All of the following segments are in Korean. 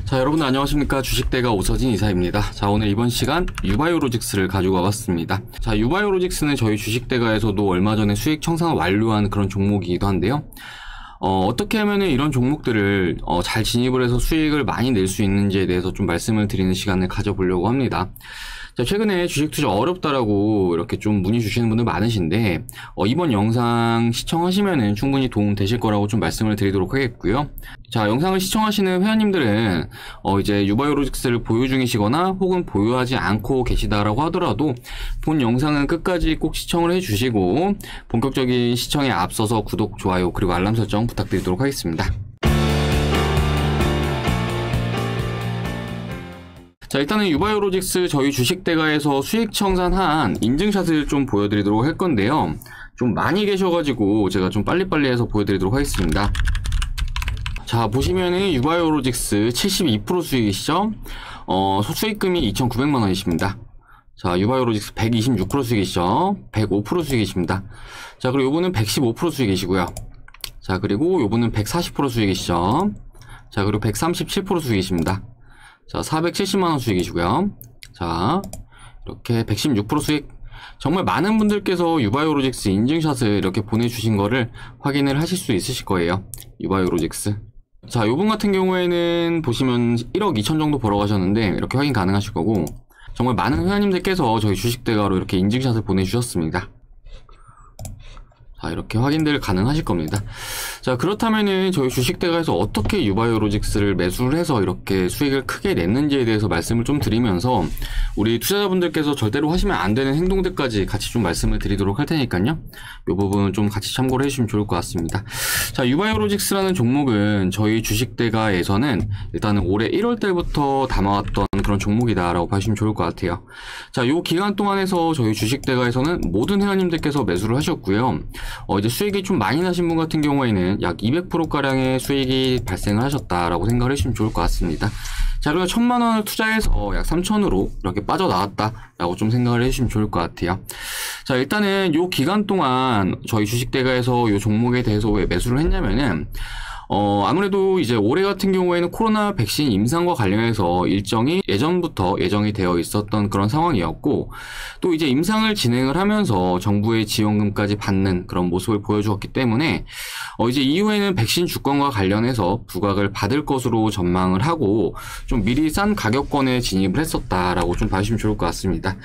자, 여러분 안녕하십니까. 주식대가 오서진 이사입니다. 자, 오늘 이번 시간 유바이오로직스를 가지고 와봤습니다. 자, 유바이오로직스는 저희 주식대가에서도 얼마 전에 수익 청산 완료한 그런 종목이기도 한데요. 어떻게 하면 이런 종목들을 잘 진입을 해서 수익을 많이 낼 수 있는지에 대해서 좀 말씀을 드리는 시간을 가져보려고 합니다. 자, 최근에 주식 투자 어렵다라고 이렇게 좀 문의 주시는 분들 많으신데, 이번 영상 시청하시면은 충분히 도움 되실 거라고 좀 말씀을 드리도록 하겠고요. 자, 영상을 시청하시는 회원님들은, 이제 유바이오로직스를 보유 중이시거나 혹은 보유하지 않고 계시다라고 하더라도 본 영상은 끝까지 꼭 시청을 해주시고, 본격적인 시청에 앞서서 구독, 좋아요, 그리고 알람 설정 부탁드리도록 하겠습니다. 자, 일단은 유바이오로직스 저희 주식대가에서 수익 청산한 인증샷을 좀 보여드리도록 할 건데요. 좀 많이 계셔가지고 제가 좀 빨리빨리 해서 보여드리도록 하겠습니다. 자, 보시면은 유바이오로직스 72% 수익이시죠? 수익금이 2,900만 원이십니다. 자, 유바이오로직스 126% 수익이시죠? 105% 수익이십니다. 자, 그리고 요분은 115% 수익이시고요. 자, 그리고 요분은 140% 수익이시죠? 자, 그리고 137% 수익이십니다. 자, 470만원 수익이시고요. 자, 이렇게 116% 수익. 정말 많은 분들께서 유바이오로직스 인증샷을 이렇게 보내주신 거를 확인을 하실 수 있으실 거예요. 유바이오로직스. 자, 요분 같은 경우에는 보시면 1억 2천 정도 벌어가셨는데 이렇게 확인 가능하실 거고, 정말 많은 회원님들께서 저희 주식대가로 이렇게 인증샷을 보내주셨습니다. 자, 이렇게 확인들 가능하실 겁니다. 자, 그렇다면은 저희 주식대가에서 어떻게 유바이오로직스를 매수를 해서 이렇게 수익을 크게 냈는지에 대해서 말씀을 좀 드리면서 우리 투자자분들께서 절대로 하시면 안 되는 행동들까지 같이 좀 말씀을 드리도록 할 테니까요. 이 부분 좀 같이 참고를 해주시면 좋을 것 같습니다. 자, 유바이오로직스라는 종목은 저희 주식대가에서는 일단은 올해 1월 달부터 담아왔던 그런 종목이다라고 봐주시면 좋을 것 같아요. 자, 요 기간 동안에서 저희 주식대가에서는 모든 회원님들께서 매수를 하셨고요. 이제 수익이 좀 많이 나신 분 같은 경우에는 약 200%가량의 수익이 발생을 하셨다라고 생각을 해주시면 좋을 것 같습니다. 자, 그리고 1,000만 원을 투자해서 약 3,000으로 이렇게 빠져나왔다라고 좀 생각을 해주시면 좋을 것 같아요. 자, 일단은 요 기간 동안 저희 주식대가에서 요 종목에 대해서 왜 매수를 했냐면은 아무래도 이제 올해 같은 경우에는 코로나 백신 임상과 관련해서 일정이 예전부터 예정이 되어 있었던 그런 상황이었고, 또 이제 임상을 진행을 하면서 정부의 지원금까지 받는 그런 모습을 보여주었기 때문에 이제 이후에는 백신 주권과 관련해서 부각을 받을 것으로 전망을 하고 좀 미리 싼 가격권에 진입을 했었다라고 좀 봐주시면 좋을 것 같습니다.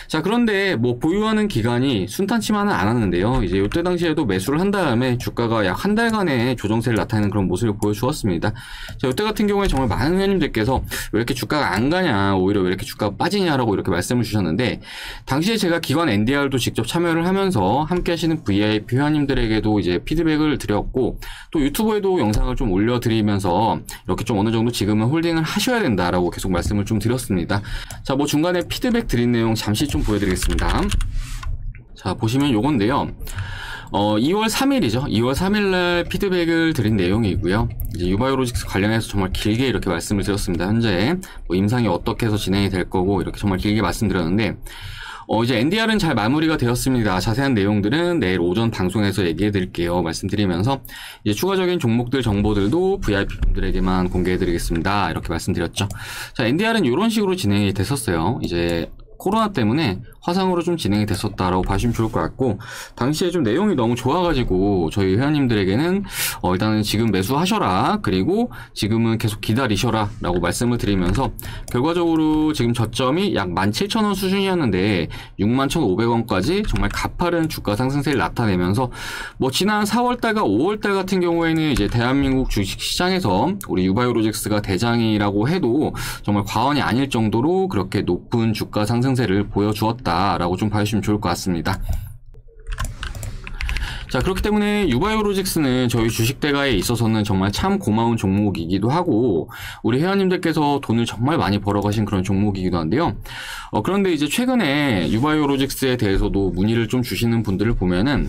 자, 그런데 뭐 보유하는 기간이 순탄치만은 않았는데요. 이제 이때 당시에도 매수를 한 다음에 주가가 약 한 달간의 조정세를 나타내는 그런 모습을 보여주었습니다. 자, 이때 같은 경우에 정말 많은 회원님들께서 왜 이렇게 주가가 안 가냐, 오히려 왜 이렇게 주가가 빠지냐라고 이렇게 말씀을 주셨는데, 당시에 제가 기관 NDR도 직접 참여를 하면서 함께 하시는 VIP 회원님들에게도 이제 피드백을 드렸고, 또 유튜브에도 영상을 좀 올려드리면서 이렇게 좀 어느 정도 지금은 홀딩을 하셔야 된다라고 계속 말씀을 좀 드렸습니다. 자, 뭐 중간에 피드백 드린 내용 잠시 좀 보여드리겠습니다. 자, 보시면 요건데요. 2월 3일이죠. 2월 3일날 피드백을 드린 내용이고요. 이제 유바이오로직스 관련해서 정말 길게 이렇게 말씀을 드렸습니다. 현재 뭐 임상이 어떻게 해서 진행이 될 거고 이렇게 정말 길게 말씀드렸는데, 이제 NDR은 잘 마무리가 되었습니다. 자세한 내용들은 내일 오전 방송에서 얘기해 드릴게요. 말씀드리면서 이제 추가적인 종목들 정보들도 VIP분들에게만 공개해 드리겠습니다. 이렇게 말씀드렸죠. 자, NDR은 이런 식으로 진행이 됐었어요. 이제 코로나 때문에 화상으로 좀 진행이 됐었다라고 봐주시면 좋을 것 같고, 당시에 좀 내용이 너무 좋아가지고 저희 회원님들에게는 일단은 지금 매수하셔라, 그리고 지금은 계속 기다리셔라 라고 말씀을 드리면서 결과적으로 지금 저점이 약 17,000원 수준이었는데 61,500원까지 정말 가파른 주가 상승세를 나타내면서 뭐 지난 4월달과 5월달 같은 경우에는 이제 대한민국 주식시장에서 우리 유바이오로직스가 대장이라고 해도 정말 과언이 아닐 정도로 그렇게 높은 주가 상승세를 보여주었다 라고 좀 봐주시면 좋을 것 같습니다. 자, 그렇기 때문에 유바이오로직스는 저희 주식대가에 있어서는 정말 참 고마운 종목이기도 하고, 우리 회원님들께서 돈을 정말 많이 벌어가신 그런 종목이기도 한데요. 그런데 이제 최근에 유바이오로직스에 대해서도 문의를 좀 주시는 분들을 보면은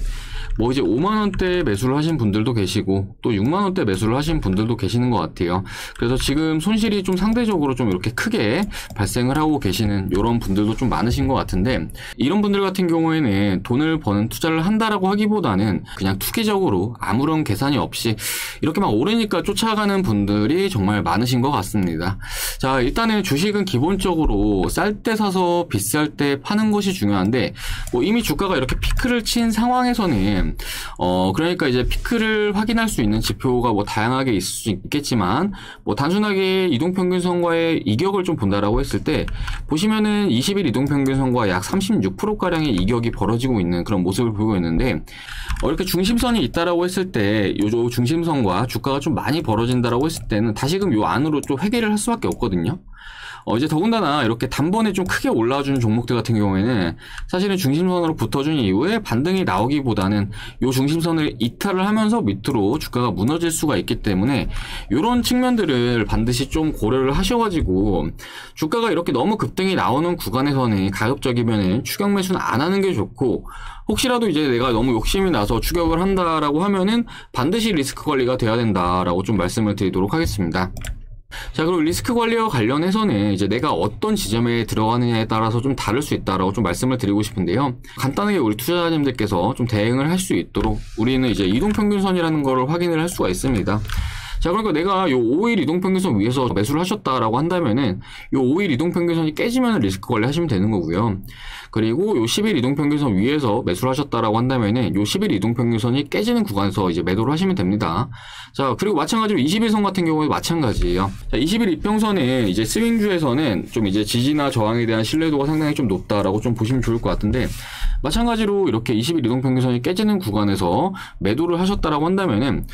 뭐 이제 5만원대 매수를 하신 분들도 계시고 또 6만원대 매수를 하신 분들도 계시는 것 같아요. 그래서 지금 손실이 좀 상대적으로 좀 이렇게 크게 발생을 하고 계시는 이런 분들도 좀 많으신 것 같은데, 이런 분들 같은 경우에는 돈을 버는 투자를 한다라고 하기보다는 그냥 투기적으로 아무런 계산이 없이 이렇게 막 오르니까 쫓아가는 분들이 정말 많으신 것 같습니다. 자, 일단은 주식은 기본적으로 쌀 때 사서 비쌀 때 파는 것이 중요한데, 뭐 이미 주가가 이렇게 피크를 친 상황에서는 그러니까 이제 피크를 확인할 수 있는 지표가 뭐 다양하게 있을 수 있겠지만, 뭐 단순하게 이동평균선과의 이격을 좀 본다라고 했을 때 보시면은 20일 이동평균선과 약 36%가량의 이격이 벌어지고 있는 그런 모습을 보이고 있는데, 이렇게 중심선이 있다라고 했을 때 요 중심선과 주가가 좀 많이 벌어진다라고 했을 때는 다시금 요 안으로 또 회귀를 할 수밖에 없거든요. 이제 더군다나 이렇게 단번에 좀 크게 올라와주는 종목들 같은 경우에는 사실은 중심선으로 붙어준 이후에 반등이 나오기보다는 요 중심선을 이탈을 하면서 밑으로 주가가 무너질 수가 있기 때문에 이런 측면들을 반드시 좀 고려를 하셔가지고, 주가가 이렇게 너무 급등이 나오는 구간에서는 가급적이면은 추격 매수는 안 하는 게 좋고, 혹시라도 이제 내가 너무 욕심이 나서 추격을 한다라고 하면은 반드시 리스크 관리가 돼야 된다라고 좀 말씀을 드리도록 하겠습니다. 자, 그리고 리스크 관리와 관련해서는 이제 내가 어떤 지점에 들어가느냐에 따라서 좀 다를 수 있다라고 좀 말씀을 드리고 싶은데요. 간단하게 우리 투자자님들께서 좀 대응을 할 수 있도록 우리는 이제 이동평균선이라는 거를 확인을 할 수가 있습니다. 자, 그러니까 내가 요 5일 이동평균선 위에서 매수를 하셨다라고 한다면은 요 5일 이동평균선이 깨지면 리스크 관리 하시면 되는 거고요. 그리고 요 10일 이동평균선 위에서 매수를 하셨다라고 한다면은 요 10일 이동평균선이 깨지는 구간에서 이제 매도를 하시면 됩니다. 자, 그리고 마찬가지로 21선 같은 경우에도 마찬가지예요. 자, 20일 이평선은 이제 스윙주에서는 좀 이제 지지나 저항에 대한 신뢰도가 상당히 좀 높다라고 좀 보시면 좋을 것 같은데, 마찬가지로 이렇게 20일 이동평균선이 깨지는 구간에서 매도를 하셨다라고 한다면은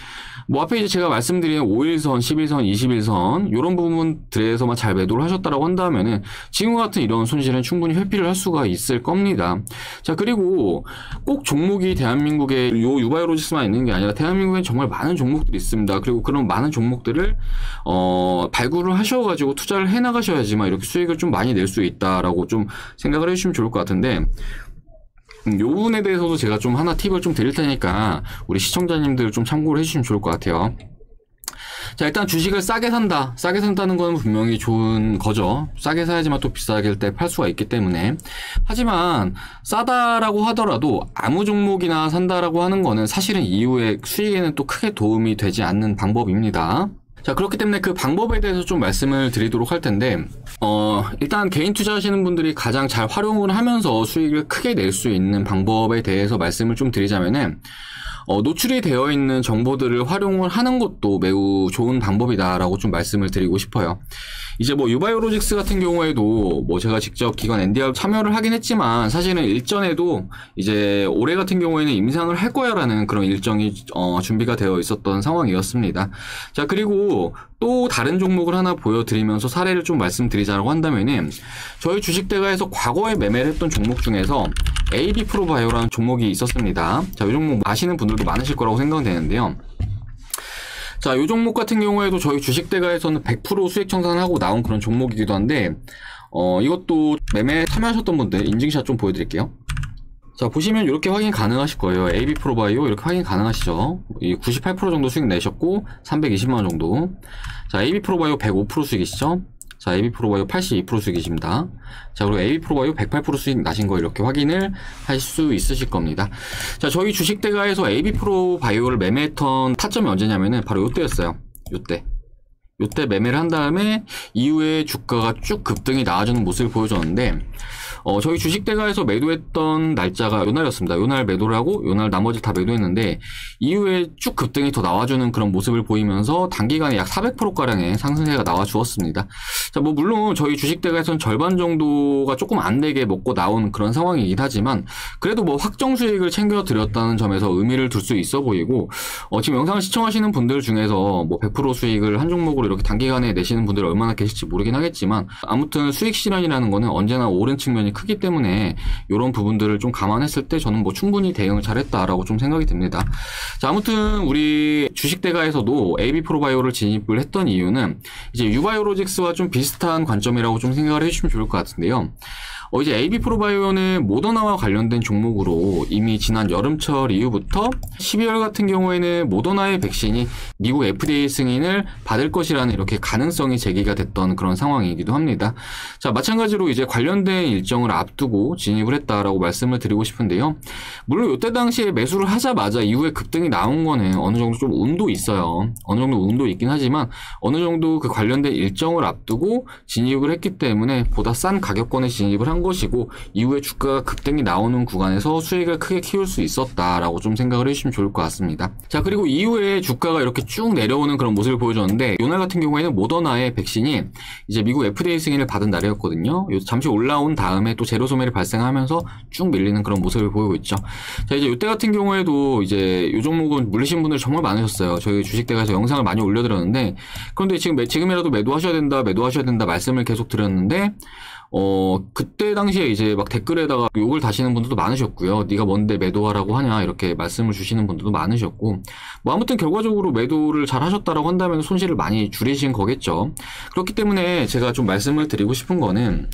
뭐 앞에 이제 제가 말씀드린 5일선, 11선, 21선 이런 부분들에서만 잘 매도를 하셨다라고 한다면은 지금과 같은 이런 손실은 충분히 회피를 할 수가 있을 겁니다. 자, 그리고 꼭 종목이 대한민국에 요 유바이오로직스만 있는 게 아니라 대한민국에 정말 많은 종목들이 있습니다. 그리고 그런 많은 종목들을 발굴을 하셔가지고 투자를 해 나가셔야지만 이렇게 수익을 좀 많이 낼 수 있다라고 좀 생각을 해주시면 좋을 것 같은데, 요 부분에 대해서도 제가 좀 하나 팁을 좀 드릴 테니까 우리 시청자님들 좀 참고를 해주시면 좋을 것 같아요. 자, 일단 주식을 싸게 산다. 싸게 산다는 건 분명히 좋은 거죠. 싸게 사야지만 또 비싸게 때 팔 수가 있기 때문에. 하지만 싸다라고 하더라도 아무 종목이나 산다라고 하는 거는 사실은 이후에 수익에는 또 크게 도움이 되지 않는 방법입니다. 자, 그렇기 때문에 그 방법에 대해서 좀 말씀을 드리도록 할 텐데, 일단 개인 투자하시는 분들이 가장 잘 활용을 하면서 수익을 크게 낼 수 있는 방법에 대해서 말씀을 좀 드리자면은, 노출이 되어 있는 정보들을 활용을 하는 것도 매우 좋은 방법이다라고 좀 말씀을 드리고 싶어요. 이제 뭐 유바이오로직스 같은 경우에도 뭐 제가 직접 기관 NDR 참여를 하긴 했지만 사실은 일전에도 이제 올해 같은 경우에는 임상을 할 거야라는 그런 일정이 준비가 되어 있었던 상황이었습니다. 자, 그리고 또 다른 종목을 하나 보여드리면서 사례를 좀 말씀드리자고 한다면은, 저희 주식대가에서 과거에 매매를 했던 종목 중에서 AB 프로바이오라는 종목이 있었습니다. 자, 이 종목 아시는 분들도 많으실 거라고 생각되는데요. 자, 이 종목 같은 경우에도 저희 주식대가에서는 100% 수익 청산하고 나온 그런 종목이기도 한데, 이것도 매매 참여하셨던 분들 인증샷 좀 보여드릴게요. 자, 보시면 이렇게 확인 가능하실 거예요. AB 프로바이오 이렇게 확인 가능하시죠. 이 98% 정도 수익 내셨고 320만원 정도. 자, AB 프로바이오 105% 수익이시죠. 자, AB 프로바이오 82% 수익이십니다. 자, 그리고 AB 프로바이오 108% 수익 나신 거 이렇게 확인을 할 수 있으실 겁니다. 자, 저희 주식대가에서 AB 프로바이오를 매매했던 타점이 언제냐면은 바로 요때였어요. 요때 매매를 한 다음에 이후에 주가가 쭉 급등이 나와주는 모습을 보여줬는데, 저희 주식대가에서 매도했던 날짜가 요날이었습니다. 요날 매도를 하고 요날 나머지 다 매도했는데 이후에 쭉 급등이 더 나와주는 그런 모습을 보이면서 단기간에 약 400%가량의 상승세가 나와주었습니다. 자, 뭐 물론 저희 주식대가에서는 절반 정도가 조금 안 되게 먹고 나온 그런 상황이긴 하지만 그래도 뭐 확정 수익을 챙겨드렸다는 점에서 의미를 둘 수 있어 보이고, 지금 영상을 시청하시는 분들 중에서 뭐 100% 수익을 한 종목으로 이렇게 단기간에 내시는 분들이 얼마나 계실지 모르긴 하겠지만, 아무튼 수익 실현이라는 거는 언제나 옳은 측면이 크기 때문에 이런 부분들을 좀 감안했을 때 저는 뭐 충분히 대응을 잘했다라고 좀 생각이 듭니다. 자, 아무튼 우리 주식대가에서도 AB 프로바이오를 진입을 했던 이유는 이제 유바이오로직스와 좀 비슷한 관점이라고 좀 생각을 해주시면 좋을 것 같은데요. 이제 AB프로바이오는 모더나와 관련된 종목으로 이미 지난 여름철 이후부터 12월 같은 경우에는 모더나의 백신이 미국 FDA 승인을 받을 것이라는 이렇게 가능성이 제기가 됐던 그런 상황이기도 합니다. 자, 마찬가지로 이제 관련된 일정을 앞두고 진입을 했다라고 말씀을 드리고 싶은데요. 물론 이때 당시에 매수를 하자마자 이후에 급등이 나온 거는 어느 정도 좀 운도 있어요. 어느 정도 운도 있긴 하지만 어느 정도 그 관련된 일정을 앞두고 진입을 했기 때문에 보다 싼 가격권에 진입을 한 것이고 이후에 주가가 급등이 나오는 구간에서 수익을 크게 키울 수 있었다라고 좀 생각을 해주시면 좋을 것 같습니다. 자, 그리고 이후에 주가가 이렇게 쭉 내려오는 그런 모습을 보여줬는데 요날 같은 경우에는 모더나의 백신이 이제 미국 FDA 승인을 받은 날이었거든요. 잠시 올라온 다음에 또 재료 소멸이 발생하면서 쭉 밀리는 그런 모습을 보이고 있죠. 자, 이제 이때 같은 경우에도 이제 이 종목은 물리신 분들 정말 많으셨어요. 저희 주식대가에서 영상을 많이 올려드렸는데 그런데 지금이라도 매도하셔야 된다 말씀을 계속 드렸는데 그때 당시에 이제 막 댓글에다가 욕을 다시는 분들도 많으셨고요. 네가 뭔데 매도하라고 하냐 이렇게 말씀을 주시는 분들도 많으셨고 뭐 아무튼 결과적으로 매도를 잘 하셨다라고 한다면 손실을 많이 줄이신 거겠죠. 그렇기 때문에 제가 좀 말씀을 드리고 싶은 거는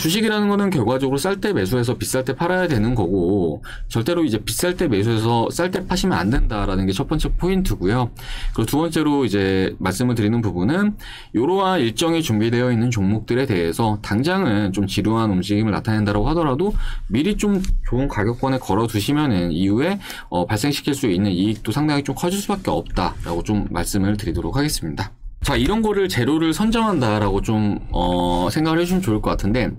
주식이라는 거는 결과적으로 쌀 때 매수해서 비쌀 때 팔아야 되는 거고 절대로 이제 비쌀 때 매수해서 쌀 때 파시면 안 된다라는 게 첫 번째 포인트고요. 그리고 두 번째로 이제 말씀을 드리는 부분은 이러한 일정이 준비되어 있는 종목들에 대해서 당장은 좀 지루한 움직임을 나타낸다고 하더라도 미리 좀 좋은 가격권에 걸어 두시면은 이후에 발생시킬 수 있는 이익도 상당히 좀 커질 수밖에 없다라고 좀 말씀을 드리도록 하겠습니다. 자, 이런 거를 재료를 선점한다라고 좀 생각을 해주시면 좋을 것 같은데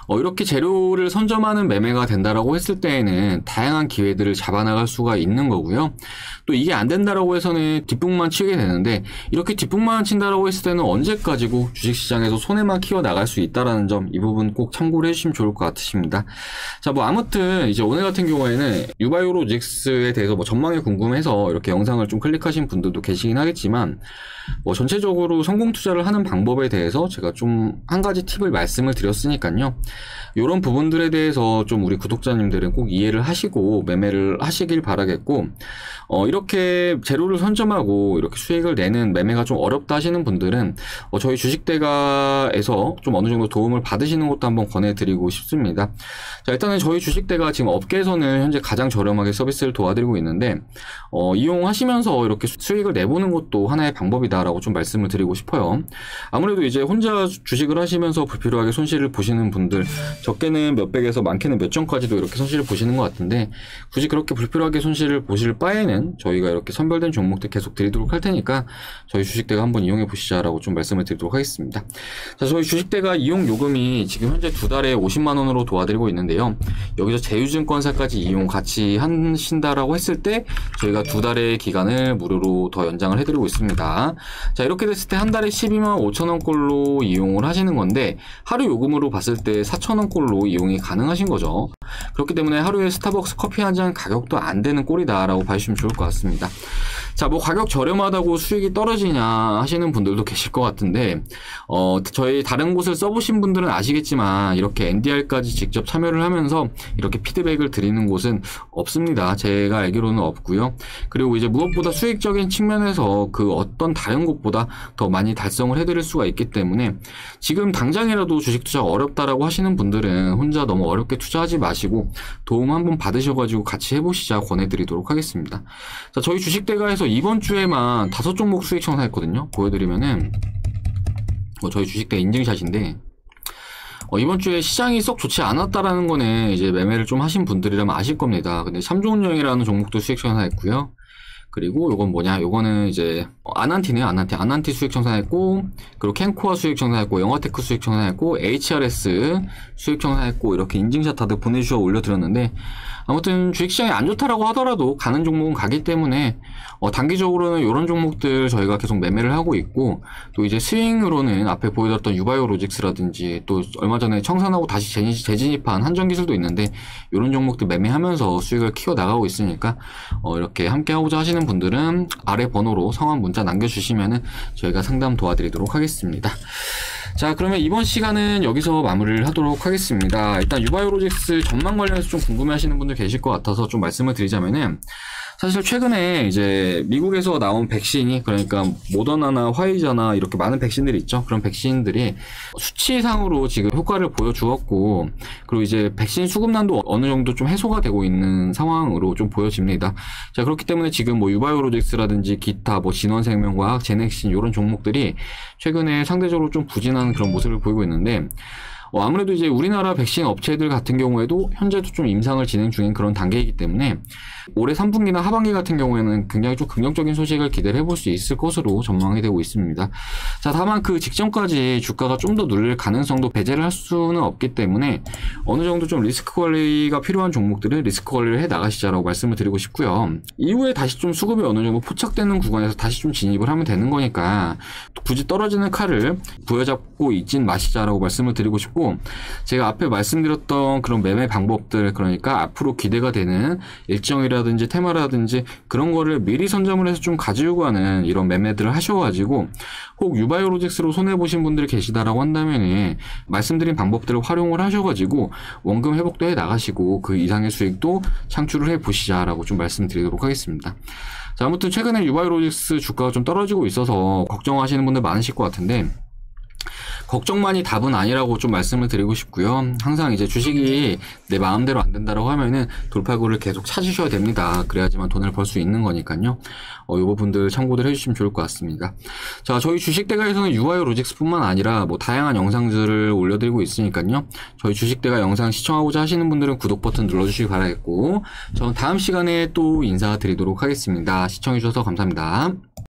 이렇게 재료를 선점하는 매매가 된다라고 했을 때에는 다양한 기회들을 잡아나갈 수가 있는 거고요. 또 이게 안 된다라고 해서는 뒷북만 치게 되는데 이렇게 뒷북만 친다라고 했을 때는 언제까지고 주식시장에서 손해만 키워 나갈 수 있다라는 점 이 부분 꼭 참고를 해주시면 좋을 것 같으십니다. 자, 뭐 아무튼 이제 오늘 같은 경우에는 유바이오로직스에 대해서 뭐 전망이 궁금해서 이렇게 영상을 좀 클릭하신 분들도 계시긴 하겠지만 뭐 전체적으로 성공 투자를 하는 방법에 대해서 제가 좀 한 가지 팁을 말씀을 드렸으니까요. 이런 부분들에 대해서 좀 우리 구독자님들은 꼭 이해를 하시고 매매를 하시길 바라겠고 이렇게 재료를 선점하고 이렇게 수익을 내는 매매가 좀 어렵다 하시는 분들은 저희 주식대가에서 좀 어느 정도 도움을 받으시는 것도 한번 권해드리고 싶습니다. 자, 일단은 저희 주식대가 지금 업계에서는 현재 가장 저렴하게 서비스를 도와드리고 있는데 이용하시면서 이렇게 수익을 내보는 것도 하나의 방법이다라고 좀 말씀을 드리고 싶어요. 아무래도 이제 혼자 주식을 하시면서 불필요하게 손실을 보시는 분들 적게는 몇백에서 많게는 몇 천까지도 이렇게 손실을 보시는 것 같은데 굳이 그렇게 불필요하게 손실을 보실 바에는 저희가 이렇게 선별된 종목들 계속 드리도록 할 테니까 저희 주식대가 한번 이용해 보시자라고 좀 말씀을 드리도록 하겠습니다. 자, 저희 주식대가 이용 요금이 지금 현재 2달에 50만원으로 도와드리고 있는데요. 여기서 제휴증권사까지 이용 같이 하신다라고 했을 때 저희가 2달의 기간을 무료로 더 연장을 해드리고 있습니다. 자, 이렇게 됐을 때 한 달에 12만 5천원 꼴로 이용을 하시는 건데 하루 요금으로 봤을 때 4천원 꼴로 이용이 가능하신 거죠. 그렇기 때문에 하루에 스타벅스 커피 한 잔 가격도 안 되는 꼴이다라고 봐주시면 좋을 것 같습니다. 자, 뭐 가격 저렴하다고 수익이 떨어지냐 하시는 분들도 계실 것 같은데 저희 다른 곳을 써보신 분들은 아시겠지만 이렇게 NDR까지 직접 참여를 하면서 이렇게 피드백을 드리는 곳은 없습니다. 제가 알기로는 없고요. 그리고 이제 무엇보다 수익적인 측면에서 그 어떤 다른 곳보다 더 많이 달성을 해드릴 수가 있기 때문에 지금 당장이라도 주식 투자가 어렵다라고 하시는 분들은 혼자 너무 어렵게 투자하지 마시고 도움 한번 받으셔가지고 같이 해보시자 권해드리도록 하겠습니다. 자, 저희 주식대가에서 이번 주에만 5종목 수익 청산했거든요. 보여드리면은 저희 주식대 인증샷인데 이번 주에 시장이 썩 좋지 않았다라는 거는 이제 매매를 좀 하신 분들이라면 아실 겁니다. 근데 삼종운영이라는 종목도 수익 청산했고요. 그리고 요건 뭐냐, 요거는 이제 아난티네요. 아난티 수익 청산했고, 그리고 캔코아 수익 청산했고, 영화테크 수익 청산했고, HRS 수익 청산했고, 이렇게 인증샷 다들 보내주셔 올려드렸는데 아무튼 주식시장이 안 좋다라고 하더라도 가는 종목은 가기 때문에 단기적으로는 이런 종목들 저희가 계속 매매를 하고 있고, 또 이제 스윙으로는 앞에 보여드렸던 유바이오로직스라든지 또 얼마 전에 청산하고 다시 재진입한 한전기술도 있는데 이런 종목들 매매하면서 수익을 키워 나가고 있으니까 이렇게 함께 하고자 하시는 분들은 아래 번호로 성함 문자 남겨주시면은 저희가 상담 도와드리도록 하겠습니다. 자, 그러면 이번 시간은 여기서 마무리를 하도록 하겠습니다. 일단 유바이오로직스 전망 관련해서 좀 궁금해하시는 분들 계실 것 같아서 좀 말씀을 드리자면은 사실 최근에 이제 미국에서 나온 백신이, 그러니까 모더나나 화이자나 이렇게 많은 백신들이 있죠. 그런 백신들이 수치상으로 지금 효과를 보여주었고, 그리고 이제 백신 수급난도 어느 정도 좀 해소가 되고 있는 상황으로 좀 보여집니다. 자, 그렇기 때문에 지금 뭐 유바이오로직스라든지 기타 뭐 진원생명과학, 제넥신 이런 종목들이 최근에 상대적으로 좀 부진한 그런 모습을 보이고 있는데, 아무래도 이제 우리나라 백신 업체들 같은 경우에도 현재도 좀 임상을 진행 중인 그런 단계이기 때문에 올해 3분기나 하반기 같은 경우에는 굉장히 좀 긍정적인 소식을 기대를 해볼 수 있을 것으로 전망이 되고 있습니다. 자, 다만 그 직전까지 주가가 좀 더 눌릴 가능성도 배제를 할 수는 없기 때문에 어느 정도 좀 리스크 관리가 필요한 종목들은 리스크 관리를 해 나가시자라고 말씀을 드리고 싶고요. 이후에 다시 좀 수급이 어느 정도 포착되는 구간에서 다시 좀 진입을 하면 되는 거니까 굳이 떨어지는 칼을 부여잡고 있진 마시자라고 말씀을 드리고 싶고, 제가 앞에 말씀드렸던 그런 매매 방법들, 그러니까 앞으로 기대가 되는 일정이라든지 테마라든지 그런 거를 미리 선점을 해서 좀 가지고 가는 이런 매매들을 하셔가지고 혹 유바이오로직스로 손해보신 분들이 계시다라고 한다면 말씀드린 방법들을 활용을 하셔가지고 원금 회복도 해 나가시고 그 이상의 수익도 창출을 해 보시자라고 좀 말씀드리도록 하겠습니다. 자, 아무튼 최근에 유바이오로직스 주가가 좀 떨어지고 있어서 걱정하시는 분들 많으실 것 같은데, 걱정만이 답은 아니라고 좀 말씀을 드리고 싶고요. 항상 이제 주식이 내 마음대로 안 된다라고 하면은 돌파구를 계속 찾으셔야 됩니다. 그래야지만 돈을 벌 수 있는 거니까요. 이 부분들 참고들 해주시면 좋을 것 같습니다. 자, 저희 주식대가에서는 유바이오로직스뿐만 아니라 뭐 다양한 영상들을 올려드리고 있으니까요. 저희 주식대가 영상 시청하고자 하시는 분들은 구독 버튼 눌러주시기 바라겠고, 저는 다음 시간에 또 인사드리도록 하겠습니다. 시청해주셔서 감사합니다.